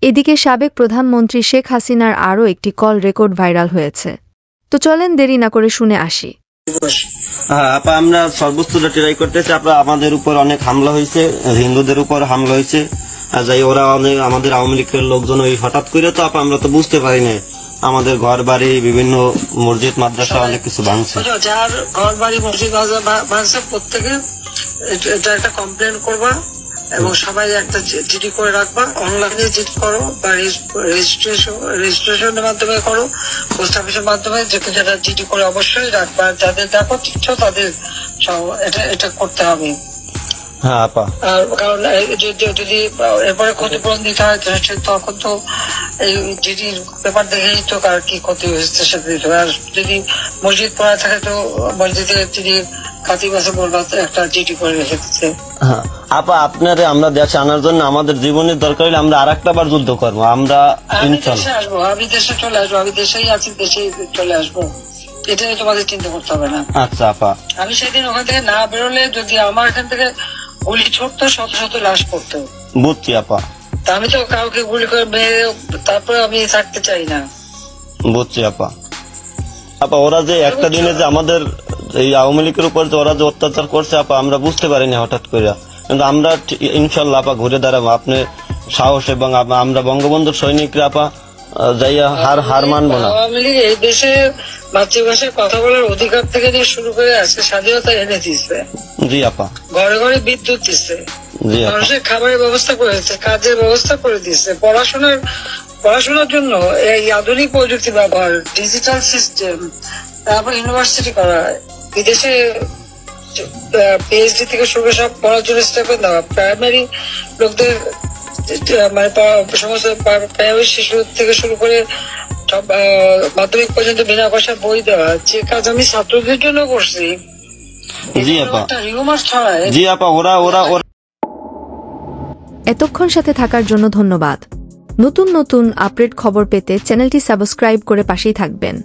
এদিকে সাবেক প্রধানমন্ত্রী শেখ হাসিনার আরও একটি কল রেকর্ড ভাইরাল হয়েছে। তো চলেন দেরি না করে শুনে আসি। আপা আমরা সর্বোচ্চটা ট্রাই করতেছি। আপা আমাদের উপর অনেক হামলা হয়েছে, হিন্দুদের উপর হামলা হয়েছে, যাই ওরা অনেক আমাদের আওয়ামী লীগের লোকজন ওই হঠাৎ করে তো আপা আমরা তো বুঝতে পারি না, আমাদের ঘর বাড়ি বিভিন্ন মসজিদ মাদ্রাসা অনেক কিছু ভাঙছে। যার ঘর বাড়ি মসজিদ ভাঙছে প্রত্যেকে এটা একটা কমপ্লেন করবা এবং সবাই একটা জিডি করে রাখবা। অনলাইনে জিডি করো বা রেজিস্ট্রেশনের মাধ্যমে করো, পোস্ট অফিসের মাধ্যমে যেটা জিডি করে অবশ্যই রাখবা। যাদের দেখো ঠিক তাদের এটা করতে হবে। হ্যাঁ আপা, কারণ যদি এরপরে ক্ষতিপূরণ দিতে হয় তখন তো এই জিডির পেপার দেখেই তো কার কি ক্ষতি হয়েছে সেটা দিতে হবে। আর যদি মসজিদ পড়া থাকে তো মসজিদে যদি কাতি মাসে বলবা একটা জিডি করে রেখে দিচ্ছে। আপা আপনারে আমরা দেশে আনার জন্য আমাদের জীবনের দরকার হলে আমরা আরেকটা বার যুদ্ধ করবো। আমরা দেশে আসবো, আমি দেশে চলে আসবো, আমি দেশেই আছি, দেশেই চলে আসবো, এটাই তোমাদের চিন্তা করতে হবে না। আচ্ছা আপা, আমি সেদিন ওখান থেকে না বেরোলে যদি আমার এখান থেকে গুলি ছুটতো শত শত লাশ পড়তো। বুঝছি আপা, আমি তো কাউকে গুলি করে মেরে তারপরে আমি থাকতে চাই না। বুঝছি আপা। আপা ওরা যে একটা দিনে যে আমাদের এই আওয়ামী লীগের উপর যে ওরা যে অত্যাচার করছে আপা আমরা বুঝতে পারিনি হঠাৎ করে, কিন্তু আমরা ইনশাল্লাহ আপা ঘুরে দাঁড়াবো। আপনি সাহস এবং আমরা বঙ্গবন্ধুর সৈনিকরা আপা যাইয়া হার মানবো না। আওয়ামী লীগ এই দেশে মাতৃভাষায় কথা বলার অধিকার থেকে নিয়ে শুরু করে আজকে স্বাধীনতা এনে দিচ্ছে। জি আপা, ঘরে ঘরে বিদ্যুৎ দিচ্ছে, মানুষের খাবারের ব্যবস্থা করেছে, কাজের ব্যবস্থা করে দিচ্ছে, পড়াশোনার জন্য এই আধুনিক প্রযুক্তি ব্যবহার, ডিজিটাল সিস্টেম, তারপর ইউনিভার্সিটি করা, বিদেশে পিএইচডি থেকে শুরু করে সব পড়ার জন্য স্টেপে দেওয়া, প্রাইমারি লোকদের মানে সমস্ত প্রাইমারি শিশু থেকে শুরু করে মাধ্যমিক পর্যন্ত বিনা পয়সা বই দেওয়া, যে কাজ আমি ছাত্রদের জন্য করছি। জি আপা, রিউমার ছড়ায়। জি আপা, ওরা এতক্ষণ সাথে থাকার জন্য ধন্যবাদ। নতুন নতুন আপডেট খবর পেতে চ্যানেলটি সাবস্ক্রাইব করে পাশেই থাকবেন।